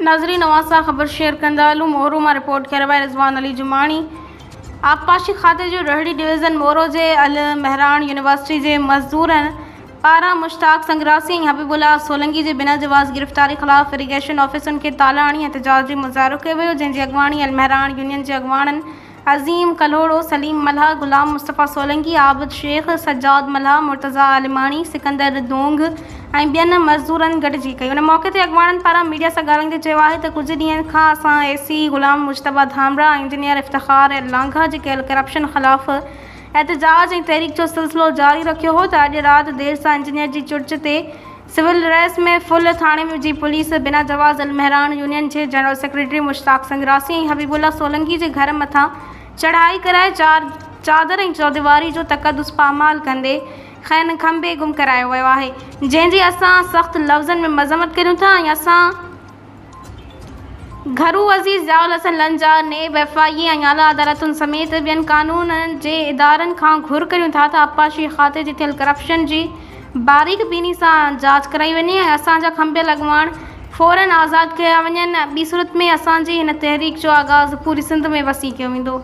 नाज़रीन अवां ख़बर शेयर कंदा हलूं। मोरू मां रिपोर्ट करे भाई रिज़वान अली जुमाणी आबपाशी खाते जो रहड़ी डिवीज़न मोरू जे अल महरान यूनिवर्सिटी जे मज़दूरनि पारां मुश्ताक संग्रासी ऐं हबीबुल्लाह सोलंकी जे बिना जवाज़ गिरफ़्तारी ख़िलाफ़ इरीगेशन ऑफिसरनि खे ताला हणी एहतिजाज जो मुज़ाहिरो कयो वियो, जंहिंजी अॻवानी अल महरान यूनियन जे अॻवाननि अज़ीम कलोड़ो, सलीम मल्हा, गुलाम मुस्तफ़ा सोलंकी, आबिद शेख, सज्जाद मल्हा, मुर्तज़ा आलिमानी, सिकंदर दोंग ऐं ॿियनि मज़दूरनि गॾिजी कई। उन मौक़े ते अॻवाननि पारां मीडिया सां ॻाल्हाईंदे चयो आहे त कुझु ॾींहंनि खां असां AC गुलाम मुश्तबा धामरा, इंजीनियर इफ़्तिख़ार लांघा जे कयल करप्शन ख़िलाफ़ एहतिजाज ऐं तहरीक जो सिलसिलो जारी रखियो हो त अॼु राति देर सां इंजीनियर जी चुर्च ते सिविल ड्रेस में फुल थाणे जी पुलिस बिना जवाज़ अल महरान यूनियन जे जनरल सेक्रेटरी मुश्ताक संग्रासी ऐं हबीबुल्लाह सोलंकी जे घर मथां चढ़ाई कराए चादर ऐं चौदीवारी जो तक़दुस पामाल कंदे खैन खंबे गुम करायो वियो आहे, जंहिंजी असां सख़्त लफ़्ज़नि में मज़म्मत करियूं था ऐं असां घरू अज़ीज़ ज़ाउल हसन लंजार नेब FIA ऐं आला अदालतुनि समेत ॿियनि कानूननि जे इदारनि खां घुर करियूं था त आबपाशी खाते जी थियल करप्शन जी बारीक बीनी सां जांच कराई वञे ऐं असांजा खंबियल अॻवान फ़ौरन आज़ादु कया वञनि। ॿी सूरत में असांजी हिन तहरीक जो आगाज़ पूरी सिंध में वसी कयो वेंदो।